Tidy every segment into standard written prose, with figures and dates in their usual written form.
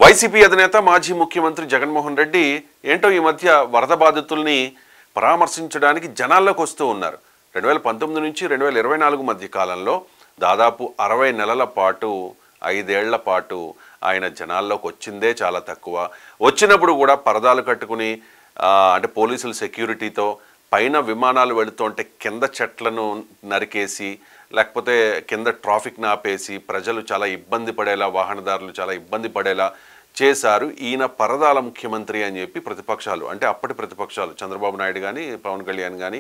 YCP అధినేత మాజీ ముఖ్యమంత్రి జగన్మోహన్ రెడ్డి ఏంటో ఈ మధ్య వరద బాధితుల్ని పరామర్శించడానికి జనాల్లోకి వస్తూ ఉన్నారు. 2019 నుంచి 2024 మధ్య కాలంలో దాదాపు 60 నెలల పాటు 5 ఏళ్ల పాటు ఆయన జనాల్లోకి వచ్చిందే చాలా తక్కువ. వచ్చినప్పుడు కూడా పరదాలు కట్టుకుని అంటే పోలీసుల సెక్యూరిటీతో పైన విమానాలు వెళుతుంటే కింద చెట్లను నరికేసి లేకపోతే కింద ట్రాఫిక్ని ఆపేసి ప్రజలు చాలా ఇబ్బంది పడేలా, వాహనదారులు చాలా ఇబ్బంది పడేలా చేశారు. ఈయన పరదాల ముఖ్యమంత్రి అని చెప్పి ప్రతిపక్షాలు, అంటే అప్పటి ప్రతిపక్షాలు చంద్రబాబు నాయుడు కానీ పవన్ కళ్యాణ్ కానీ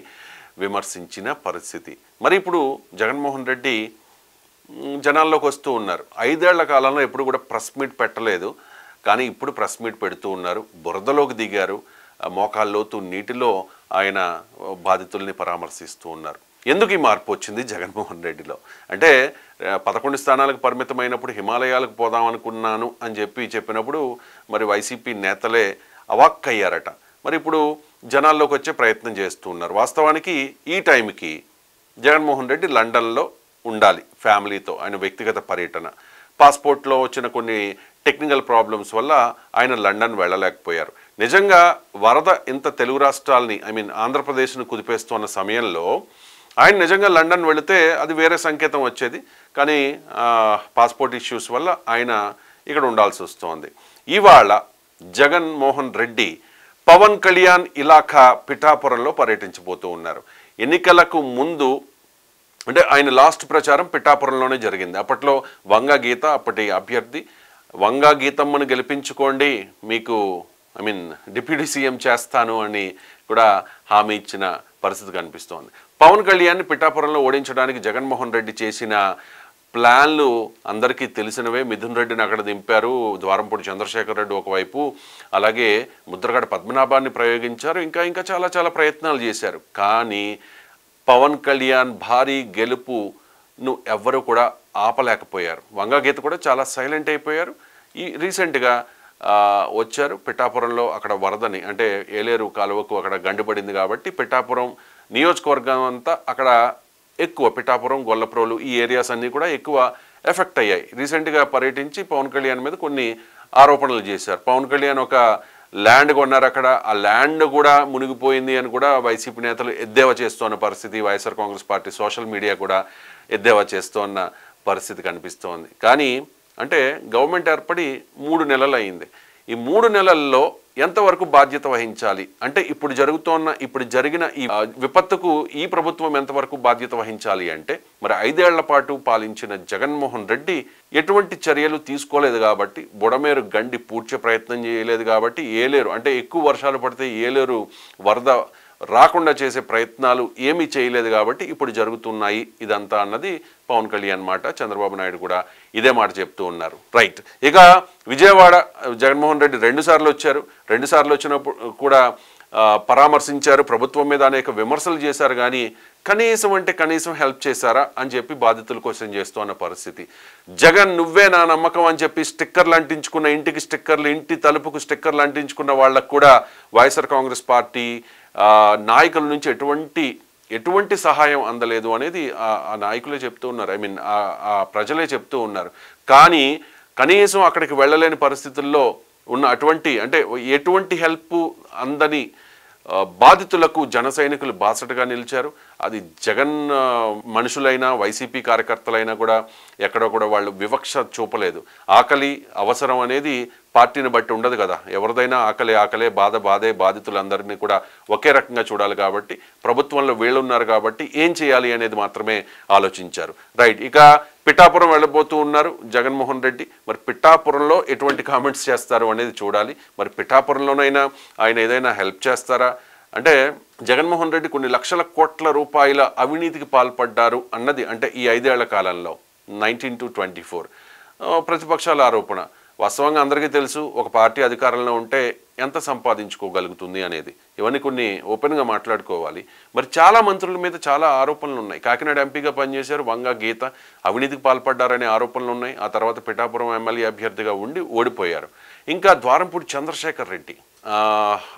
విమర్శించిన పరిస్థితి. మరి ఇప్పుడు జగన్మోహన్ రెడ్డి జనాల్లోకి వస్తూ ఉన్నారు. 5 ఏళ్ల కాలంలో ఎప్పుడు కూడా ప్రెస్ మీట్ పెట్టలేదు, కానీ ఇప్పుడు ప్రెస్ మీట్ పెడుతూ ఉన్నారు. బురదలోకి దిగారు, మోకాల్లోతు నీటిలో ఆయన బాధితుల్ని పరామర్శిస్తూ ఉన్నారు. ఎందుకు ఈ మార్పు వచ్చింది జగన్మోహన్ రెడ్డిలో అంటే 11 స్థానాలకు పరిమితమైనప్పుడు హిమాలయాలకు పోదాం అనుకున్నాను అని చెప్పినప్పుడు మరి వైసీపీ నేతలే అవాక్కయ్యారట. మరి ఇప్పుడు జనాల్లోకి వచ్చే ప్రయత్నం చేస్తూ ఉన్నారు. వాస్తవానికి ఈ టైంకి జగన్మోహన్ రెడ్డి లండన్లో ఉండాలి ఫ్యామిలీతో, ఆయన వ్యక్తిగత పర్యటన. పాస్పోర్ట్లో వచ్చిన కొన్ని టెక్నికల్ ప్రాబ్లమ్స్ వల్ల ఆయన లండన్ వెళ్ళలేకపోయారు. నిజంగా వరద ఇంత తెలుగు రాష్ట్రాలని ఆంధ్రప్రదేశ్ను కుదిపేస్తున్న సమయంలో ఆయన నిజంగా లండన్ వెళితే అది వేరే సంకేతం వచ్చేది. కానీ పాస్పోర్ట్ ఇష్యూస్ వల్ల ఆయన ఇక్కడ ఉండాల్సి వస్తోంది. ఇవాళ జగన్మోహన్ రెడ్డి పవన్ కళ్యాణ్ ఇలాఖా పిఠాపురంలో పర్యటించబోతూ ఉన్నారు. ఎన్నికలకు ముందు అంటే ఆయన లాస్ట్ ప్రచారం పిఠాపురంలోనే జరిగింది. అప్పట్లో వంగా గీత అప్పటి అభ్యర్థి, వంగా గీతమ్మను గెలిపించుకోండి, మీకు డిప్యూటీ సీఎం చేస్తాను అని కూడా హామీ ఇచ్చిన పరిస్థితి కనిపిస్తోంది. పవన్ కళ్యాణ్ పిఠాపురంలో ఓడించడానికి జగన్మోహన్ రెడ్డి చేసిన ప్లాన్లు అందరికీ తెలిసినవే. మిథున్ రెడ్డిని అక్కడ దింపారు, ద్వారంపూడి చంద్రశేఖర్ రెడ్డి ఒకవైపు, అలాగే ముద్రగడ పద్మనాభాన్ని ప్రయోగించారు, ఇంకా చాలా చాలా ప్రయత్నాలు చేశారు. కానీ పవన్ కళ్యాణ్ భారీ గెలుపును ఎవ్వరూ కూడా ఆపలేకపోయారు. వంగాగీత కూడా చాలా సైలెంట్ అయిపోయారు. ఈ రీసెంట్గా వచ్చారు పిఠాపురంలో, అక్కడ వరదని అంటే ఏలేరు కాలువకు అక్కడ గండిపడింది కాబట్టి పిఠాపురం నియోజకవర్గం అంతా అక్కడ ఎక్కువ, పిఠాపురం, గొల్లప్రోలు ఈ ఏరియాస్ అన్నీ కూడా ఎక్కువ ఎఫెక్ట్ అయ్యాయి. రీసెంట్గా పర్యటించి పవన్ కళ్యాణ్ మీద కొన్ని ఆరోపణలు చేశారు. పవన్ కళ్యాణ్ ఒక ల్యాండ్ కొన్నారు అక్కడ, ఆ ల్యాండ్ కూడా మునిగిపోయింది అని కూడా వైసీపీ నేతలు ఎద్దేవా చేస్తున్న పరిస్థితి, YSR Congress party social media కూడా ఎద్దేవా చేస్తున్న పరిస్థితి కనిపిస్తోంది. కానీ అంటే గవర్నమెంట్ ఏర్పడి 3 నెలలు అయింది. ఈ 3 నెలల్లో ఎంతవరకు బాధ్యత వహించాలి అంటే ఇప్పుడు జరిగిన ఈ విపత్తుకు ఈ ప్రభుత్వం ఎంతవరకు బాధ్యత వహించాలి అంటే మరి 5 ఏళ్ల పాటు పాలించిన జగన్మోహన్ రెడ్డి ఎటువంటి చర్యలు తీసుకోలేదు కాబట్టి, బుడమేరు గండి పూడ్చే ప్రయత్నం చేయలేదు కాబట్టి, ఏలేరు అంటే ఎక్కువ వర్షాలు పడితే ఏలేరు వరద రాకుండా చేసే ప్రయత్నాలు ఏమీ చేయలేదు కాబట్టి ఇప్పుడు జరుగుతున్నాయి ఇదంతా అన్నది పవన్ కళ్యాణ్ మాట. చంద్రబాబు నాయుడు కూడా ఇదే మాట చెప్తూ ఉన్నారు. రైట్. ఇక విజయవాడ జగన్మోహన్ రెడ్డి 2 సార్లు వచ్చారు. 2 సార్లు వచ్చినప్పుడు కూడా పరామర్శించారు, ప్రభుత్వం మీద అనేక విమర్శలు చేశారు. కానీ కనీసం హెల్ప్ చేశారా అని చెప్పి బాధితులు క్వశ్చన్ చేస్తున్న పరిస్థితి. జగన్ నువ్వే నా నమ్మకం అని చెప్పి స్టిక్కర్లు అంటించుకున్న, ఇంటికి స్టిక్కర్లు, ఇంటి తలుపుకు స్టిక్కర్లు అంటించుకున్న వాళ్ళకు కూడా వైఎస్ఆర్ కాంగ్రెస్ పార్టీ నాయకుల నుంచి ఎటువంటి సహాయం అందలేదు అనేది ఆ నాయకులే చెప్తూ ఉన్నారు, ఆ ప్రజలే చెప్తూ ఉన్నారు. కానీ కనీసం అక్కడికి వెళ్ళలేని పరిస్థితుల్లో ఉన్న ఎటువంటి హెల్ప్ అందని బాధితులకు జన సైనికులు బాసటగా నిలిచారు. అది జగన్ మనుషులైనా వైసీపీ కార్యకర్తలైనా కూడా ఎక్కడో కూడా వాళ్ళు వివక్ష చూపలేదు. ఆకలి అవసరం అనేది పార్టీని బట్టి ఉండదు కదా, ఎవరిదైనా ఆకలే, బాధే, బాధితులందరినీ కూడా ఒకే రకంగా చూడాలి కాబట్టి ప్రభుత్వంలో వీళ్ళున్నారు కాబట్టి ఏం చేయాలి అనేది మాత్రమే ఆలోచించారు. రైట్. ఇక పిఠాపురం వెళ్ళబోతూ ఉన్నారు జగన్మోహన్ రెడ్డి. మరి పిఠాపురంలో ఎటువంటి కామెంట్స్ చేస్తారు అనేది చూడాలి. మరి పిఠాపురంలోనైనా ఆయన ఏదైనా హెల్ప్ చేస్తారా అంటే జగన్మోహన్ రెడ్డి కొన్ని లక్షల కోట్ల రూపాయల అవినీతికి పాల్పడ్డారు అన్నది అంటే ఈ 5 ఏళ్ల కాలంలో 19 to 24 ప్రతిపక్షాల ఆరోపణ. వాస్తవంగా అందరికీ తెలుసు ఒక పార్టీ అధికారంలో ఉంటే ఎంత సంపాదించుకోగలుగుతుంది అనేది. ఇవన్నీ కొన్ని ఓపెన్గా మాట్లాడుకోవాలి. మరి చాలా మంత్రుల మీద చాలా ఆరోపణలు ఉన్నాయి. కాకినాడ ఎంపీగా పనిచేశారు వంగా గీత, అవినీతికి పాల్పడ్డారనే ఆరోపణలు ఉన్నాయి. ఆ తర్వాత పిఠాపురం ఎమ్మెల్యే అభ్యర్థిగా ఉండి ఓడిపోయారు. ఇంకా ద్వారంపూడి చంద్రశేఖర్ రెడ్డి,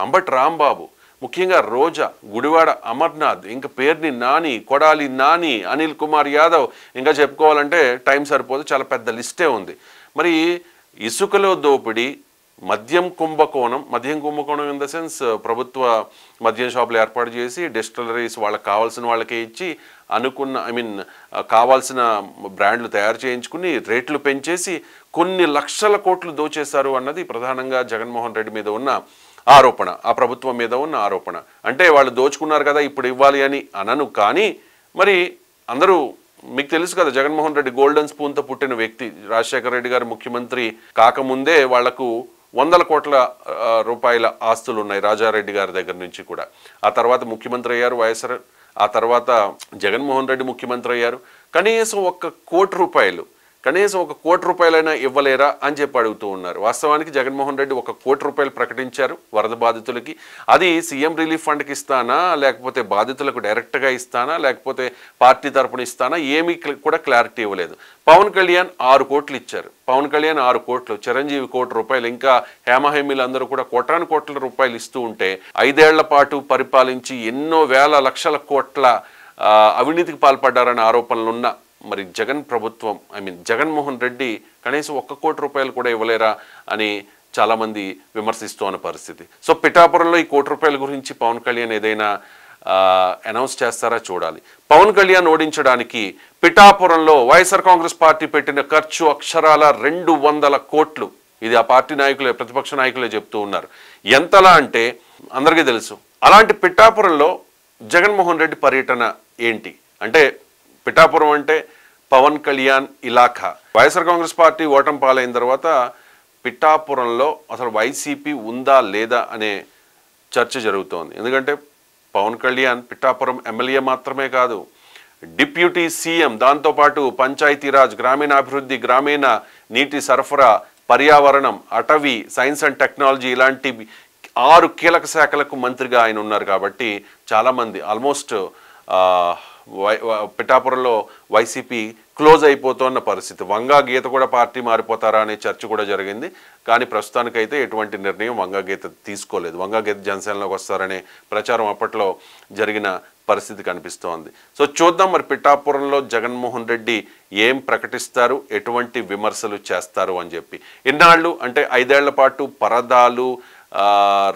అంబటి రాంబాబు, ముఖ్యంగా రోజా, గుడివాడ అమర్నాథ్, ఇంకా పేర్ని నాని, కొడాలి నాని, అనిల్ కుమార్ యాదవ్, ఇంకా చెప్పుకోవాలంటే టైం సరిపోదు, చాలా పెద్ద లిస్టే ఉంది. మరి ఇసుకలో దోపిడీ, మద్యం కుంభకోణం ఇన్ ద సెన్స్ ప్రభుత్వ మద్యం షాపులు ఏర్పాటు చేసి డిస్టిలరీస్ వాళ్ళకి కావాల్సిన వాళ్ళకే ఇచ్చి కావాల్సిన బ్రాండ్లు తయారు చేయించుకుని రేట్లు పెంచేసి కొన్ని లక్షల కోట్లు దోచేశారు అన్నది ప్రధానంగా జగన్మోహన్ రెడ్డి మీద ఉన్న ఆరోపణ, ఆ ప్రభుత్వం మీద ఉన్న ఆరోపణ. అంటే వాళ్ళు దోచుకున్నారు కదా ఇప్పుడు ఇవ్వాలి అని అనను, కానీ మరి అందరూ మీకు తెలుసు కదా, జగన్మోహన్ రెడ్డి గోల్డెన్ స్పూన్తో పుట్టిన వ్యక్తి. రాజశేఖర రెడ్డి గారు ముఖ్యమంత్రి కాకముందే వాళ్లకు 100 కోట్ల రూపాయల ఆస్తులు ఉన్నాయి రాజారెడ్డి గారి దగ్గర నుంచి కూడా. ఆ తర్వాత ముఖ్యమంత్రి అయ్యారు వైఎస్ఆర్, ఆ తర్వాత జగన్మోహన్ రెడ్డి ముఖ్యమంత్రి అయ్యారు. కనీసం 1 కోటి రూపాయలైనా ఇవ్వలేరా అని చెప్పి అడుగుతూ ఉన్నారు. వాస్తవానికి జగన్మోహన్ రెడ్డి 1 కోటి రూపాయలు ప్రకటించారు వరద బాధితులకి. అది సీఎం రిలీఫ్ ఫండ్కి ఇస్తానా, లేకపోతే బాధితులకు డైరెక్ట్గా ఇస్తానా, లేకపోతే పార్టీ తరపున ఇస్తానా, ఏమీ కూడా క్లారిటీ ఇవ్వలేదు. పవన్ కళ్యాణ్ 6 కోట్లు ఇచ్చారు. 6 కోట్లు, చిరంజీవి 1 కోటి రూపాయలు, ఇంకా హేమహేమీలు అందరూ కూడా కోటాను కోట్ల రూపాయలు ఇస్తూ ఉంటే 5 ఏళ్ల పాటు పరిపాలించి ఎన్నో వేల లక్షల కోట్ల అవినీతికి పాల్పడ్డారనే ఆరోపణలున్న మరి జగన్ ప్రభుత్వం జగన్మోహన్ రెడ్డి కనీసం 1 కోటి రూపాయలు కూడా ఇవ్వలేరా అని చాలామంది విమర్శిస్తున్న పరిస్థితి. సో పిఠాపురంలో ఈ 1 కోటి రూపాయల గురించి పవన్ కళ్యాణ్ ఏదైనా అనౌన్స్ చేస్తారా చూడాలి. పవన్ కళ్యాణ్ ఓడించడానికి పిఠాపురంలో వైఎస్ఆర్ కాంగ్రెస్ పార్టీ పెట్టిన ఖర్చు అక్షరాల 200 కోట్లు. ఇది ఆ పార్టీ నాయకులే, ప్రతిపక్ష నాయకులే చెప్తూ ఉన్నారు. ఎంతలా అంటే అందరికీ తెలుసు. అలాంటి పిఠాపురంలో జగన్మోహన్ రెడ్డి పర్యటన ఏంటి అంటే, పిఠాపురం అంటే పవన్ కళ్యాణ్ ఇలాఖా. వైఎస్ఆర్ కాంగ్రెస్ పార్టీ ఓటమి పాలైన తర్వాత పిఠాపురంలో అసలు వైసీపీ ఉందా లేదా అనే చర్చ జరుగుతోంది. ఎందుకంటే పవన్ కళ్యాణ్ పిఠాపురం ఎమ్మెల్యే మాత్రమే కాదు, డిప్యూటీ సీఎం, దాంతోపాటు పంచాయతీరాజ్, గ్రామీణాభివృద్ధి, గ్రామీణ నీటి సరఫరా, పర్యావరణం, అటవీ, సైన్స్ అండ్ టెక్నాలజీ ఇలాంటి 6 కీలక శాఖలకు మంత్రిగా ఆయన ఉన్నారు. కాబట్టి చాలామంది ఆల్మోస్ట్ పిఠాపురంలో వైసీపీ క్లోజ్ అయిపోతున్న పరిస్థితి. వంగా గీత కూడా పార్టీ మారిపోతారా అనే చర్చ కూడా జరిగింది. కానీ ప్రస్తుతానికైతే ఎటువంటి నిర్ణయం వంగా గీత తీసుకోలేదు. వంగా గీత జనసేనలోకి వస్తారనే ప్రచారం అప్పట్లో జరిగిన పరిస్థితి కనిపిస్తోంది. సో చూద్దాం మరి పిఠాపురంలో జగన్మోహన్ రెడ్డి ఏం ప్రకటిస్తారు, ఎటువంటి విమర్శలు చేస్తారు అని చెప్పి. ఇన్నాళ్ళు అంటే 5 ఏళ్ల పాటు పరదాలు,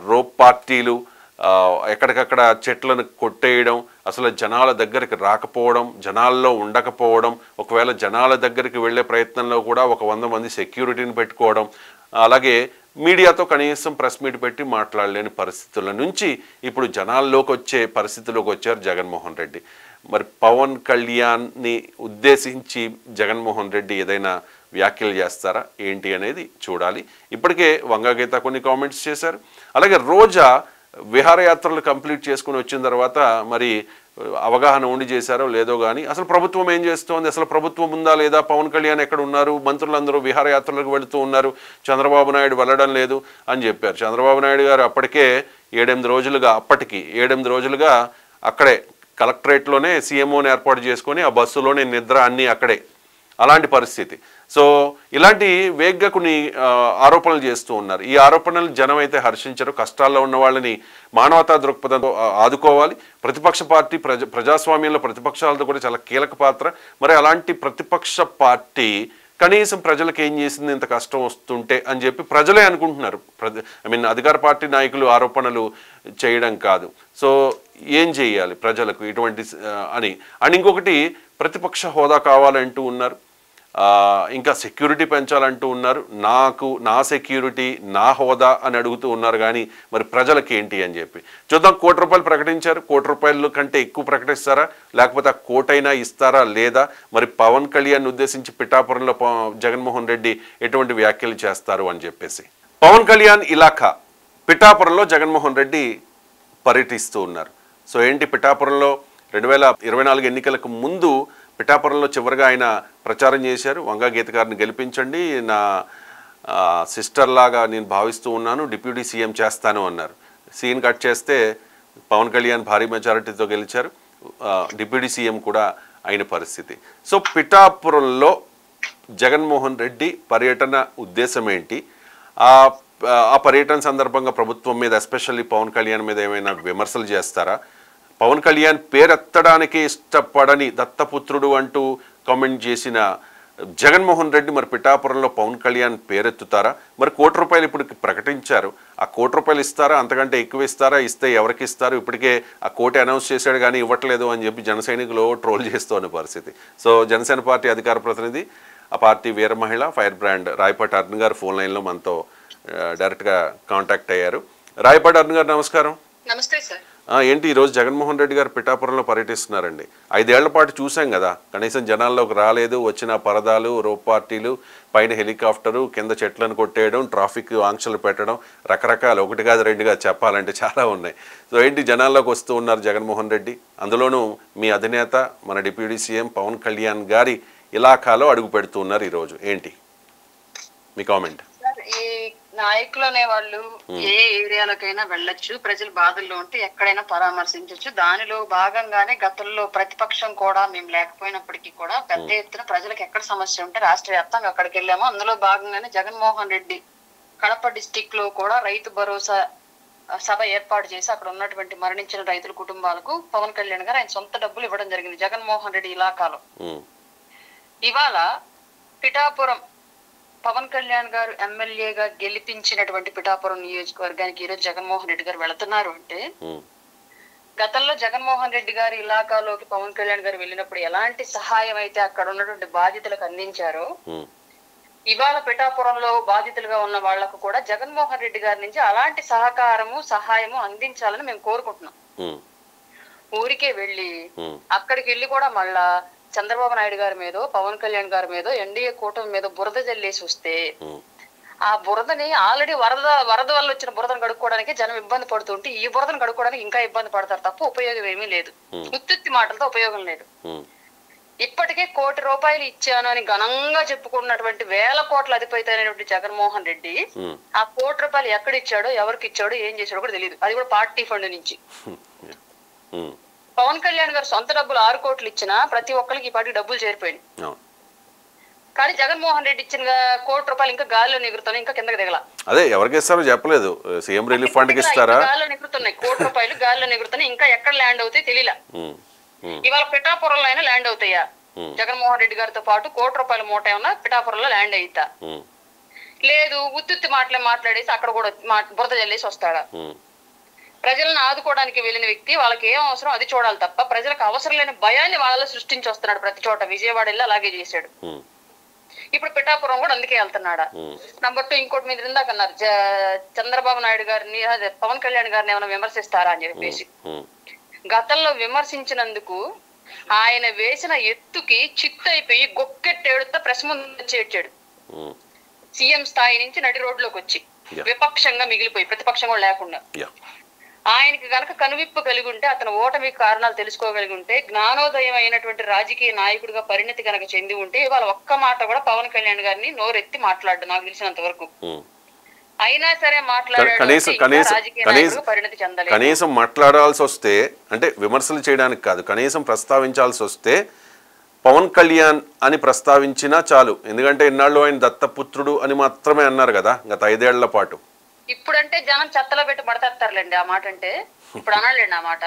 రోప్ పార్టీలు, ఎక్కడికక్కడ చెట్లను కొట్టేయడం, అసలు జనాల దగ్గరికి రాకపోవడం, జనాల్లో ఉండకపోవడం, ఒకవేళ జనాల దగ్గరికి వెళ్ళే ప్రయత్నంలో కూడా 100 మంది సెక్యూరిటీని పెట్టుకోవడం, అలాగే మీడియాతో కనీసం ప్రెస్ మీట్ పెట్టి మాట్లాడలేని పరిస్థితుల నుంచి ఇప్పుడు జనాల్లోకి వచ్చే పరిస్థితిలోకి వచ్చారు జగన్మోహన్ రెడ్డి. మరి పవన్ కళ్యాణ్ని ఉద్దేశించి జగన్మోహన్ రెడ్డి ఏదైనా వ్యాఖ్యలు చేస్తారా ఏంటి అనేది చూడాలి. ఇప్పటికే వంగా గీత కొన్ని కామెంట్స్ చేశారు. అలాగే రోజా విహారయాత్రలు కంప్లీట్ చేసుకుని వచ్చిన తర్వాత మరి అవగాహన ఉండి చేశారో లేదో కానీ అసలు ప్రభుత్వం ఏం చేస్తోంది, అసలు ప్రభుత్వం ఉందా లేదా, పవన్ కళ్యాణ్ ఎక్కడ ఉన్నారు, మంత్రులందరూ విహారయాత్రలకు వెళుతూ ఉన్నారు, చంద్రబాబు నాయుడు వెళ్ళడం లేదు అని చెప్పారు. చంద్రబాబు నాయుడు గారు అప్పటికే 7-8 రోజులుగా అక్కడే కలెక్టరేట్లోనే సీఎంఓని ఏర్పాటు చేసుకొని ఆ బస్సులోనే నిద్ర అన్నీ అక్కడే, అలాంటి పరిస్థితి. సో ఇలాంటి వేగ్గా కొన్ని ఆరోపణలు చేస్తూ ఉన్నారు. ఈ ఆరోపణలు జనం అయితే హర్షించరు. కష్టాల్లో ఉన్న వాళ్ళని మానవతా దృక్పథంతో ఆదుకోవాలి. ప్రతిపక్ష పార్టీ ప్రజాస్వామ్యంలో ప్రతిపక్షాలతో కూడా చాలా కీలక పాత్ర. మరి అలాంటి ప్రతిపక్ష పార్టీ కనీసం ప్రజలకు ఏం చేసింది ఇంత కష్టం వస్తుంటే అని చెప్పి ప్రజలే అనుకుంటున్నారు. అధికార పార్టీ నాయకులు ఆరోపణలు చేయడం కాదు. సో ఏం చేయాలి ప్రజలకు ఇటువంటి అని. అండ్ ఇంకొకటి, ప్రతిపక్ష హోదా కావాలంటూ ఉన్నారు, ఇంకా సెక్యూరిటీ పెంచాలంటూ ఉన్నారు. నా సెక్యూరిటీ, నా హోదా అని అడుగుతూ ఉన్నారు. కానీ మరి ప్రజలకి ఏంటి అని చెప్పి చూద్దాం. 1 కోటి రూపాయలు ప్రకటించారు. 1 కోటి రూపాయల కంటే ఎక్కువ ప్రకటిస్తారా, లేకపోతే ఆ కోటైనా ఇస్తారా లేదా, మరి పవన్ కళ్యాణ్ ఉద్దేశించి పిఠాపురంలో జగన్మోహన్ రెడ్డి ఎటువంటి వ్యాఖ్యలు చేస్తారు అని చెప్పేసి. పవన్ కళ్యాణ్ ఇలాఖా పిఠాపురంలో జగన్మోహన్ రెడ్డి పర్యటిస్తూ ఉన్నారు. సో ఏంటి, పిఠాపురంలో 2024 ఎన్నికలకు ముందు పిఠాపురంలో చివరిగా ఆయన ప్రచారం చేశారు. వంగా గీత గారిని గెలిపించండి, నా సిస్టర్ లాగా నేను భావిస్తూ ఉన్నాను, డిప్యూటీ సీఎం చేస్తాను అన్నారు. సీన్ కట్ చేస్తే పవన్ కళ్యాణ్ భారీ మెజారిటీతో గెలిచారు, డిప్యూటీ సీఎం కూడా అయిన పరిస్థితి. సో పిఠాపురంలో జగన్మోహన్ రెడ్డి పర్యటన ఉద్దేశం ఏంటి, ఆ పర్యటన సందర్భంగా ప్రభుత్వం మీద ఎస్పెషల్లీ పవన్ కళ్యాణ్ మీద ఏమైనా విమర్శలు చేస్తారా, పవన్ కళ్యాణ్ పేరెత్తడానికి ఇష్టపడని దత్తపుత్రుడు అంటూ కామెంట్ చేసిన జగన్మోహన్ రెడ్డి మరి పిఠాపురంలో పవన్ కళ్యాణ్ పేరెత్తుతారా? మరి ₹1 ఇప్పుడు ప్రకటించారు, ఆ ₹1 ఇస్తారా, అంతకంటే ఎక్కువ ఇస్తారా, ఇస్తే ఎవరికి ఇస్తారు? ఇప్పటికే ఆ 1 అనౌన్స్ చేశాడు కానీ ఇవ్వట్లేదు అని చెప్పి జన సైనికులు ట్రోల్ చేస్తున్న పరిస్థితి. సో జనసేన పార్టీ అధికార ప్రతినిధి, ఆ పార్టీ వీర మహిళ, ఫైర్ బ్రాండ్ రాయపాటి అరుణ్ గారు ఫోన్ లైన్లో మనతో డైరెక్ట్గా కాంటాక్ట్ అయ్యారు. రాయపాటి అరుణ్ గారు నమస్కారం. నమస్తే సార్. ఏంటి ఈరోజు జగన్మోహన్ రెడ్డి గారు పిఠాపురంలో పర్యటిస్తున్నారండి? 5 ఏళ్ల పాటు చూసాం కదా, కనీసం జనాల్లోకి రాలేదు, వచ్చిన పరదాలు, రోప్ పార్టీలు, పైన హెలికాప్టరు, కింద చెట్లను కొట్టేయడం, ట్రాఫిక్ ఆంక్షలు పెట్టడం, రకరకాలు, 1 కాదు 2 కాదు చెప్పాలంటే చాలా ఉన్నాయి. సో ఏంటి జనాల్లోకి వస్తూ ఉన్నారు జగన్మోహన్ రెడ్డి, అందులోనూ మీ అధినేత మన డిప్యూటీ సీఎం పవన్ కళ్యాణ్ గారి ఇలాఖాలో అడుగు పెడుతూ ఉన్నారు ఈరోజు, ఏంటి మీ కామెంట్? ఈ నాయకులు అనే వాళ్ళు ఏ ఏరియాలకైనా వెళ్ళొచ్చు, ప్రజలు బాధల్లో ఉంటే ఎక్కడైనా పరామర్శించవచ్చు. దానిలో భాగంగానే గతంలో ప్రతిపక్షం కూడా మేము లేకపోయినప్పటికీ కూడా పెద్ద ఎత్తున ప్రజలకు ఎక్కడ సమస్య ఉంటే రాష్ట్ర వ్యాప్తంగా అక్కడికి వెళ్ళాము. అందులో భాగంగానే జగన్మోహన్ రెడ్డి కడప డిస్టిక్ లో కూడా రైతు భరోసా సభ ఏర్పాటు చేసి అక్కడ ఉన్నటువంటి మరణించిన రైతుల కుటుంబాలకు పవన్ కళ్యాణ్ గారు ఆయన సొంత డబ్బులు ఇవ్వడం జరిగింది జగన్మోహన్ రెడ్డి ఇలాకాలో. ఇవాళ పిఠాపురం పవన్ కళ్యాణ్ గారు ఎమ్మెల్యేగా గెలిపించినటువంటి పిఠాపురం నియోజకవర్గానికి ఈరోజు జగన్మోహన్ రెడ్డి గారు వెళుతున్నారు అంటే, గతంలో జగన్మోహన్ రెడ్డి గారి ఇలాకాలోకి పవన్ కళ్యాణ్ గారు వెళ్ళినప్పుడు ఎలాంటి సహాయం అయితే అక్కడ ఉన్నటువంటి బాధితులకు అందించారో, ఇవాళ పిఠాపురంలో బాధితులుగా ఉన్న వాళ్లకు కూడా జగన్మోహన్ రెడ్డి గారి నుంచి అలాంటి సహకారము సహాయము అందించాలని మేము కోరుకుంటున్నాం. ఊరికే వెళ్ళి అక్కడికి వెళ్ళి కూడా మళ్ళా చంద్రబాబు నాయుడు గారి మీద, పవన్ కళ్యాణ్ గారి మీద, ఎన్డీఏ కూటమి మీద బురద జల్లేసి వస్తే ఆ బురదని ఆల్రెడీ వరద వల్ల వచ్చిన బురదను కడుక్కోవడానికి జనం ఇబ్బంది పడుతుంటే ఈ బురదను కడుక్కోవడానికి ఇంకా ఇబ్బంది పడతారు తప్ప ఉపయోగం ఏమీ లేదు. ఉత్తుత్తి మాటలతో ఉపయోగం లేదు. ఇప్పటికే ₹1 ఇచ్చాను అని ఘనంగా చెప్పుకున్నటువంటి వేల కోట్ల అధిపతి అయినటువంటి జగన్మోహన్ రెడ్డి ఆ ₹1 ఎక్కడ ఇచ్చాడో, ఎవరికి ఇచ్చాడో, ఏం చేశాడో కూడా తెలియదు. అది కూడా పార్టీ ఫండ్ నుంచి. పవన్ కళ్యాణ్ గారు సొంత డబ్బులు 6 కోట్లు ఇచ్చినా ప్రతి ఒక్కరికి ఈ పార్టీ డబ్బులు చేరిపోయినాయి. కానీ జగన్మోహన్ రెడ్డి ఇచ్చిన ₹1 ఇంకా గాలిలో ఎగురుతున్నాయి, ఇంకా కిందకి దిగల. అదే ఎవరికి ఇస్తారో చెప్పలేదు. సీఎం రిలీఫ్ ఫండ్ కి ఇస్తారా? గాలిలో ఎగురుతున్నాయి, ₹1 గాలిలో ఎగురుతున్నాయి, ఇంకా ఎక్కడ ల్యాండ్ అవుతాయి తెలియలా. ఇవాళ పిఠాపురంలో అయినా ల్యాండ్ అవుతాయా? జగన్మోహన్ రెడ్డి గారితో పాటు ₹1 మూట ఏమన్నా పిఠాపురంలో ల్యాండ్ అయితా? లేదు, ఉత్తుత్తి మాట్లాడేసి అక్కడ కూడా బురద జల్లేసి వస్తాడా? ప్రజలను ఆదుకోవడానికి వెళ్ళిన వ్యక్తి వాళ్ళకి ఏం అవసరం అది చూడాలి తప్ప ప్రజలకు అవసరం లేని భయాన్ని వాళ్ళలో సృష్టించి వస్తున్నాడు ప్రతి చోట. విజయవాడ వెళ్ళి అలాగే చేశాడు. ఇప్పుడు పిఠాపురం కూడా అందుకే వెళ్తున్నాడా? నంబర్ 2 ఇంకోటి మీద ఇందాక అన్నారు, చంద్రబాబు నాయుడు గారిని, అదే పవన్ కళ్యాణ్ గారిని ఏమైనా విమర్శిస్తారా అని చెప్పేసి. గతంలో విమర్శించినందుకు ఆయన వేసిన ఎత్తుకి చిత్తైపోయి గొక్కెట్టేడుతో ప్రెస్ ముందు చేర్చాడు. సీఎం స్థాయి నుంచి నడి రోడ్లోకి వచ్చి విపక్షంగా మిగిలిపోయి, ప్రతిపక్షం కూడా లేకుండా. ఆయనకి గనక కనువిప్పు కలిగి ఉంటే, అతను ఓటమి కారణాలు తెలుసుకోగలిగి ఉంటే, జ్ఞానోదయం అయినటువంటి రాజకీయ నాయకుడిగా పరిణతి కనుక చెంది ఉంటే ఇవాళ ఒక్క మాట కూడా పవన్ కళ్యాణ్ గారిని నోరెత్తి మాట్లాడు నాకు తెలిసినంత వరకు. అయినా సరే కనీసం మాట్లాడాల్సి వస్తే, అంటే విమర్శలు చేయడానికి కాదు, కనీసం ప్రస్తావించాల్సి వస్తే పవన్ కళ్యాణ్ అని ప్రస్తావించినా చాలు. ఎందుకంటే ఇన్నాళ్ళు ఆయన దత్తపుత్రుడు అని మాత్రమే అన్నారు కదా గత 5 ఏళ్ల పాటు. ఇప్పుడంటే జనం చెత్తలో పెట్టి పడతారులేండి ఆ మాట, అంటే ఇప్పుడు అనలేండి ఆ మాట.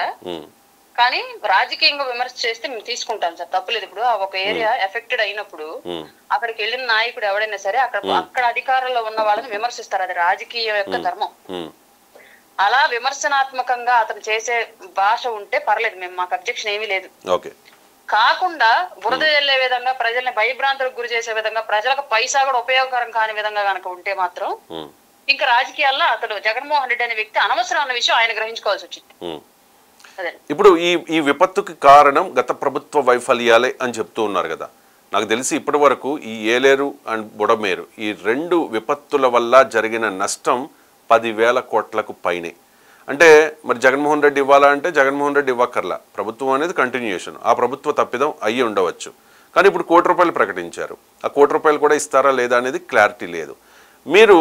కానీ రాజకీయంగా విమర్శ చేస్తే మేము తీసుకుంటాం సార్, తప్పులేదు. ఇప్పుడు ఒక ఏరియా ఎఫెక్టెడ్ అయినప్పుడు అక్కడికి వెళ్ళిన నాయకుడు ఎవడైనా సరే అక్కడ అధికారంలో ఉన్న వాళ్ళని విమర్శిస్తారు. అది రాజకీయం యొక్క ధర్మం. అలా విమర్శనాత్మకంగా అతను చేసే భాష ఉంటే పర్లేదు, మేము మాకు అబ్జెక్షన్ ఏమీ లేదు. కాకుండా బురద జల్లే విధంగా, ప్రజల్ని భయభ్రాంతులకు గురి చేసే విధంగా, ప్రజలకు పైసా కూడా ఉపయోగకరం కాని విధంగా కనుక ఉంటే మాత్రం ఇంకా రాజకీయాల్లో అతడు జగన్మోహన్ రెడ్డి అనే వ్యక్తి అనవసరం అన్న విషయం ఆయన గ్రహించుకోవాల్సి వచ్చింది. ఇప్పుడు ఈ విపత్తుకి కారణం గత ప్రభుత్వ వైఫల్యాలే అని చెప్తూ ఉన్నారు కదా. నాకు తెలిసి ఇప్పటి వరకు ఈ ఏలేరు అండ్ బుడమేరు ఈ 2 విపత్తుల వల్ల జరిగిన నష్టం 10,000 కోట్లకు పైనే. అంటే మరి జగన్మోహన్ రెడ్డి ఇవ్వాలా అంటే జగన్మోహన్ రెడ్డి ఇవ్వక్కర్లా, ప్రభుత్వం అనేది కంటిన్యూషన్, ఆ ప్రభుత్వ తప్పిదం అయ్యి ఉండవచ్చు. కానీ ఇప్పుడు ₹1 ప్రకటించారు, ఆ ₹1 కూడా ఇస్తారా లేదా అనేది క్లారిటీ లేదు. మీరు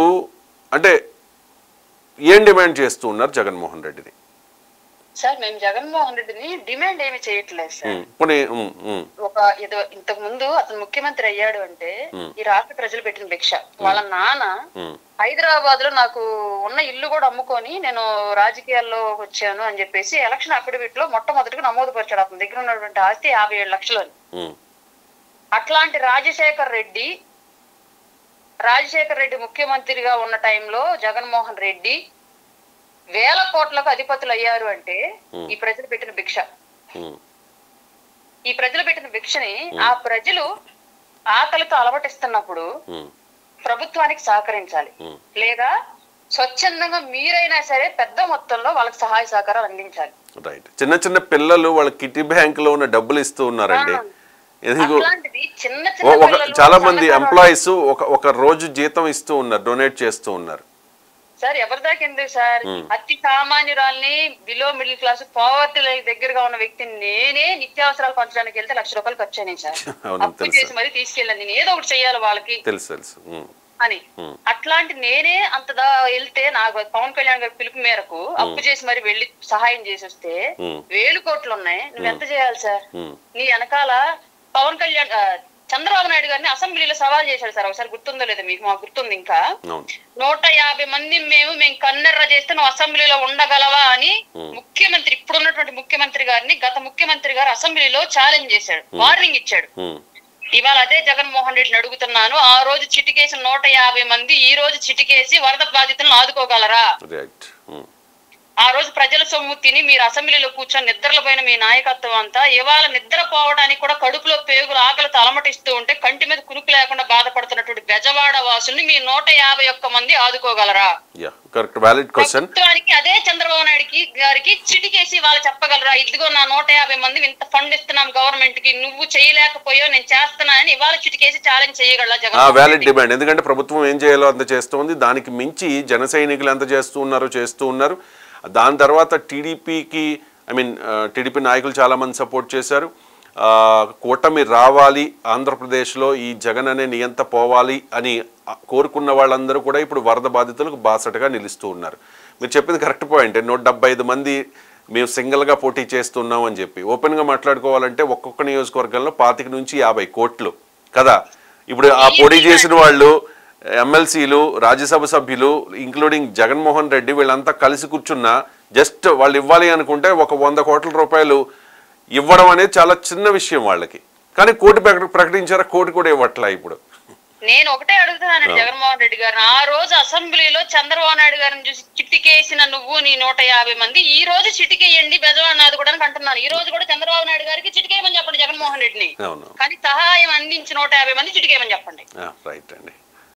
అంటే ఏం డిమాండ్ చేస్తూ ఉన్నారు జగన్మోహన్ రెడ్డిని? సార్ మేము జగన్మోహన్ రెడ్డిని డిమాండ్ ఏమి చేయట్లేదు సార్. ఒక ఇంతకు ముందు అతను ముఖ్యమంత్రి అయ్యాడు అంటే ఈ రాష్ట్ర ప్రజలు పెట్టిన భిక్ష. వాళ్ళ నాన్న హైదరాబాద్ లో నాకు ఉన్న ఇల్లు కూడా అమ్ముకొని నేను రాజకీయాల్లో వచ్చాను అని చెప్పేసి ఎలక్షన్ అఫిడవిట్ లో మొట్టమొదటిగా నమోదు పరిచాడు. అతని దగ్గర ఉన్నటువంటి ఆస్తి 57 లక్షలు. అట్లాంటి రాజశేఖర్ రెడ్డి ముఖ్యమంత్రిగా ఉన్న టైంలో జగన్మోహన్ రెడ్డి వేల కోట్లకు అధిపతులు అయ్యారు అంటే ఈ ప్రజలు పెట్టిన భిక్ష. ఈ ప్రజలు పెట్టిన భిక్షని ఆ ప్రజలు ఆకలితో అలవటిస్తున్నప్పుడు ప్రభుత్వానికి సహకరించాలి, లేదా స్వచ్ఛందంగా మీరైనా సరే పెద్ద మొత్తంలో వాళ్ళకి సహాయ సహకారాలు అందించాలి. రైట్. చిన్న చిన్న పిల్లలు వాళ్ళ కిటీ బ్యాంక్ లో ఉన్న డబ్బులు ఇస్తూ ఉన్నారండి. చాలా మంది ఎంప్లాయీస్ ఒక రోజు జీతం ఇస్తూ ఉన్నారు, డొనేట్ చేస్తూ ఉన్నారు. సార్ ఎవరి దాకా ఎందుకు సార్, అతి సామాన్యురాల్ని, బిలో మిడిల్ క్లాస్, పావర్టీ దగ్గరగా ఉన్న వ్యక్తిని నేనే నిత్యావసరాలు పంచడానికి వెళ్తే ₹1,00,000 ఖర్చు అయినాయి సార్. అప్పు చేసి మరి తీసుకెళ్ళాను, నేను ఏదో ఒకటి చెయ్యాలి వాళ్ళకి అని. అట్లాంటి నేనే అంతదా వెళ్తే నాకు పవన్ కళ్యాణ్ గారి పిలుపు మేరకు అప్పు చేసి మరి వెళ్ళి సహాయం చేసి వస్తే 1,000 కోట్లు ఉన్నాయి, నువ్వు ఎంత చేయాలి సార్? నీ వెనకాల పవన్ కళ్యాణ్ చంద్రబాబు నాయుడు గారిని అసెంబ్లీలో సవాల్ చేశాడు సార్, ఒకసారి గుర్తుందో లేదా మీకు? మాకు గుర్తుంది. ఇంకా 150 మంది మేము కన్నెర్ర చేస్తే నువ్వు అసెంబ్లీలో ఉండగలవా అని ముఖ్యమంత్రి, ఇప్పుడున్నటువంటి ముఖ్యమంత్రి గారిని గత ముఖ్యమంత్రి గారు అసెంబ్లీలో ఛాలెంజ్ చేశాడు, వార్నింగ్ ఇచ్చాడు. ఇవాళ అదే జగన్మోహన్ రెడ్డిని అడుగుతున్నాను, ఆ రోజు చిటికేసిన 150 మంది ఈ రోజు చిటికేసి వరద బాధితులను ఆదుకోగలరా? ఆ రోజు ప్రజల సొమ్ము తిని మీరు అసెంబ్లీలో కూర్చొని నిద్రలో పోయిన మీ నాయకత్వం అంతా ఇవాళ నిద్రపోవడానికి కూడా కడుపులో పేగులు ఆకలితో అలమటిస్తూ ఉంటే కంటి మీద కునుకు లేకుండా బాధపడుతున్నటువంటి బెజవాడ వాసుల్ని మీ 151 మంది ఆదుకోగలరా? ప్రభుత్వానికి అదే చంద్రబాబు నాయుడు గారికి చిటికేసి వాళ్ళు చెప్పగలరా, ఇదిగో నా 150 మంది ఇంత ఫండ్ ఇస్తున్నాం గవర్నమెంట్ కి, నువ్వు చేయలేకపోయో నేను చేస్తున్నా అని ఇవాళ చిటికేసి ఛాలెంజ్ చేయగలరా? Valid demand. ఎందుకంటే ప్రభుత్వం ఏం చేయాలో అంత చేస్తుంది, దానికి మించి జన సైనికులు ఎంత చేస్తూ ఉన్నారు. దాని తర్వాత టీడీపీ నాయకులు చాలామంది సపోర్ట్ చేశారు. కూటమి రావాలి ఆంధ్రప్రదేశ్లో, ఈ జగన్ అనే నియంత పోవాలి అని కోరుకున్న వాళ్ళందరూ కూడా ఇప్పుడు వరద బాధితులకు బాసటగా నిలుస్తూ ఉన్నారు. మీరు చెప్పింది కరెక్ట్ పాయింట్. 175 మంది మేము సింగిల్గా పోటీ చేస్తున్నాం అని చెప్పి ఓపెన్గా మాట్లాడుకోవాలంటే ఒక్కొక్క నియోజకవర్గంలో 25 నుంచి 50 కోట్లు కదా. ఇప్పుడు ఆ పోటీ చేసిన వాళ్ళు ఎమ్మెల్సీలు, రాజ్యసభ సభ్యులు, ఇంక్లూడింగ్ జగన్మోహన్ రెడ్డి, వీళ్ళంతా కలిసి కూర్చున్నా జస్ట్ వాళ్ళు ఇవ్వాలి అనుకుంటే ఒక 100 కోట్ల రూపాయలు ఇవ్వడం అనేది చాలా చిన్న విషయం వాళ్ళకి. కానీ కోటి ప్రకటించారా, కోటి కూడా ఇవ్వట్లా. ఇప్పుడు నేను ఒకటే అడుగుతున్నానండి జగన్మోహన్ రెడ్డి గారు, ఆ రోజు అసెంబ్లీలో చంద్రబాబు నాయుడు గారిని చూసి చిటికేసిన నువ్వు నీ 150 మంది ఈ రోజు చిటికేయండి బెజవాడ నాదుకోవడానికి అంటున్నాను. ఈ రోజు కూడా చంద్రబాబు నాయుడు గారికి చిటికేయమని చెప్పండి జగన్మోహన్ రెడ్డిని, కానీ సహాయం అందించి 150 మంది చిటికేయమని చెప్పండి. రైట్ అండి.